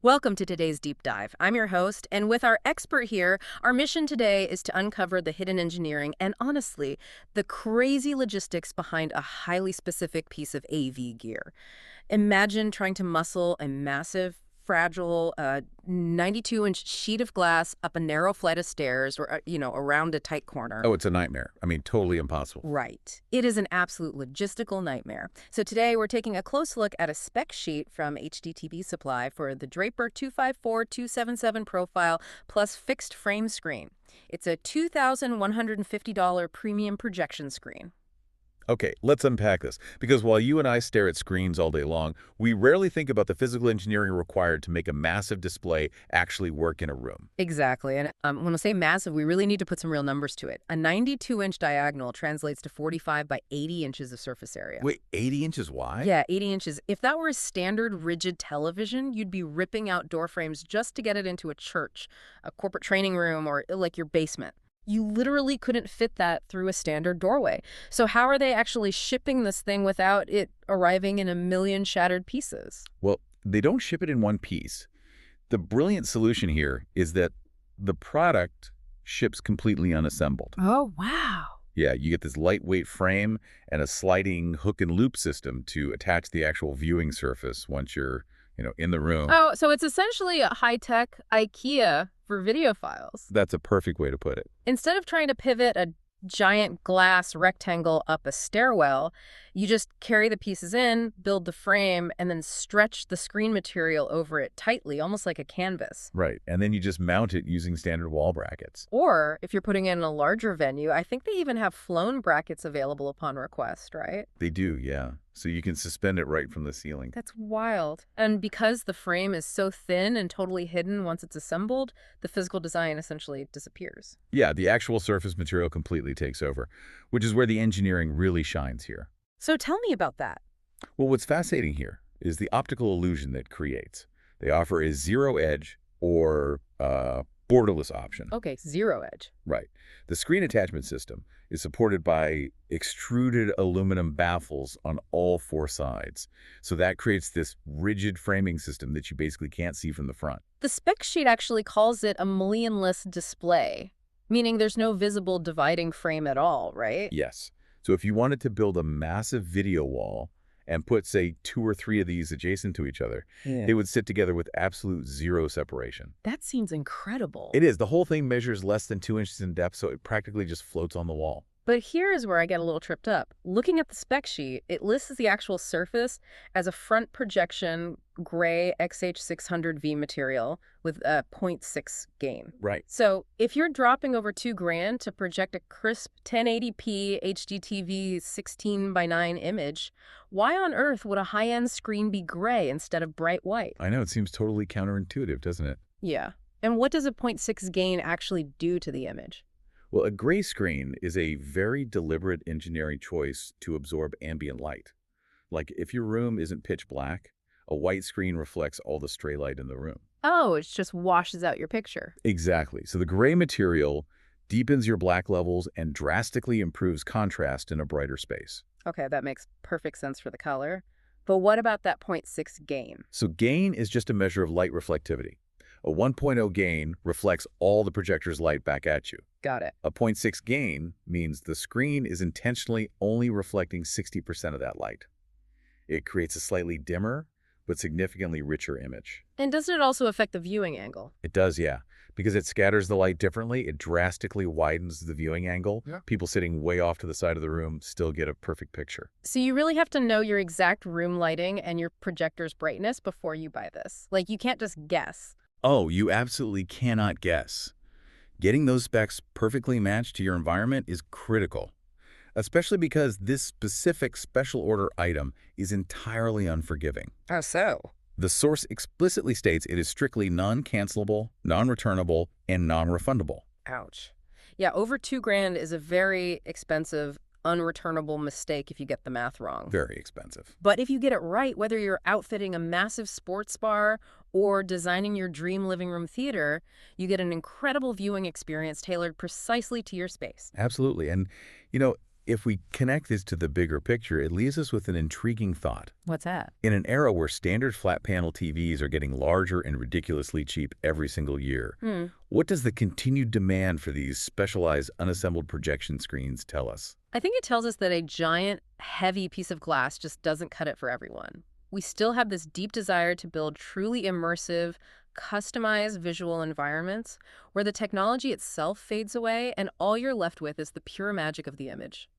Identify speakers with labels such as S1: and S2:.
S1: Welcome to today's deep dive. I'm your host, and with our expert here, our mission today is to uncover the hidden engineering and, honestly, the crazy logistics behind a highly specific piece of AV gear. Imagine trying to muscle a massive, fragile 92-inch sheet of glass up a narrow flight of stairs or, around a tight corner.
S2: Oh, it's a nightmare. I mean, totally impossible.
S1: Right. It is an absolute logistical nightmare. So today we're taking a close look at a spec sheet from HDTVSupply for the Draper 254277 profile plus fixed frame screen. It's a $2,150 premium projection screen.
S2: Okay, let's unpack this. Because while you and I stare at screens all day long, we rarely think about the physical engineering required to make a massive display actually work in a room.
S1: Exactly. And when I say massive, we really need to put some real numbers to it. A 92-inch diagonal translates to 45 by 80 inches of surface area.
S2: Wait, 80 inches wide?
S1: Yeah, 80 inches. If that were a standard rigid television, you'd be ripping out door frames just to get it into a church, a corporate training room, or like your basement. You literally couldn't fit that through a standard doorway. So how are they actually shipping this thing without it arriving in a million shattered pieces?
S2: Well, they don't ship it in one piece. The brilliant solution here is that the product ships completely unassembled.
S1: Oh, wow.
S2: Yeah, you get this lightweight frame and a sliding hook and loop system to attach the actual viewing surface once you're, in the room.
S1: Oh, so it's essentially a high-tech IKEA for video files.
S2: That's a perfect way to put it.
S1: Instead of trying to pivot a giant glass rectangle up a stairwell, you just carry the pieces in, build the frame, and then stretch the screen material over it tightly, almost like a canvas.
S2: Right, and then you just mount it using standard wall brackets.
S1: Or, if you're putting it in a larger venue, I think they even have flown brackets available upon request, right?
S2: They do, yeah. So you can suspend it right from the ceiling.
S1: That's wild. And because the frame is so thin and totally hidden once it's assembled, the physical design essentially disappears.
S2: Yeah, the actual surface material completely takes over, which is where the engineering really shines here.
S1: So tell me about that.
S2: Well, what's fascinating here is the optical illusion that creates. They offer a zero-edge or borderless option.
S1: Okay, zero edge.
S2: Right. The screen attachment system is supported by extruded aluminum baffles on all four sides. So that creates this rigid framing system that you basically can't see from the front.
S1: The spec sheet actually calls it a mullion-less display, meaning there's no visible dividing frame at all, right?
S2: Yes. So if you wanted to build a massive video wall and put, say, 2 or 3 of these adjacent to each other, they would sit together with absolute zero separation.
S1: That seems incredible.
S2: It is. The whole thing measures less than 2 inches in depth, so it practically just floats on the wall.
S1: But here is where I get a little tripped up. Looking at the spec sheet, it lists the actual surface as a front projection gray XH600V material with a 0.6 gain.
S2: Right.
S1: So if you're dropping over $2,000 to project a crisp 1080p HDTV 16:9 image, why on earth would a high-end screen be gray instead of bright white?
S2: I know. It seems totally counterintuitive, doesn't it?
S1: Yeah. And what does a 0.6 gain actually do to the image?
S2: Well, a gray screen is a very deliberate engineering choice to absorb ambient light. Like if your room isn't pitch black, a white screen reflects all the stray light in the room.
S1: Oh, it just washes out your picture.
S2: Exactly. So the gray material deepens your black levels and drastically improves contrast in a brighter space.
S1: Okay, that makes perfect sense for the color. But what about that 0.6 gain?
S2: So gain is just a measure of light reflectivity. A 1.0 gain reflects all the projector's light back at you.
S1: Got it.
S2: A 0.6 gain means the screen is intentionally only reflecting 60% of that light. It creates a slightly dimmer, but significantly richer image.
S1: And doesn't it also affect the viewing angle?
S2: It does, yeah. Because it scatters the light differently, it drastically widens the viewing angle.
S3: Yeah.
S2: People sitting way off to the side of the room still get a perfect picture.
S1: So you really have to know your exact room lighting and your projector's brightness before you buy this. Like, you can't just guess.
S2: Oh, you absolutely cannot guess. Getting those specs perfectly matched to your environment is critical, especially because this specific special order item is entirely unforgiving.
S1: How so?
S2: The source explicitly states it is strictly non-cancelable, non-returnable, and non-refundable.
S1: Ouch. Yeah, over $2,000 is a very expensive, unreturnable mistake if you get the math wrong.
S2: Very expensive.
S1: But if you get it right, whether you're outfitting a massive sports bar or designing your dream living room theater, you get an incredible viewing experience tailored precisely to your space.
S2: Absolutely. And, If we connect this to the bigger picture, it leaves us with an intriguing thought.
S1: What's that?
S2: In an era where standard flat panel TVs are getting larger and ridiculously cheap every single year,
S1: Hmm.
S2: what does the continued demand for these specialized unassembled projection screens tell us?
S1: I think it tells us that a giant, heavy piece of glass just doesn't cut it for everyone. We still have this deep desire to build truly immersive, customized visual environments where the technology itself fades away and all you're left with is the pure magic of the image.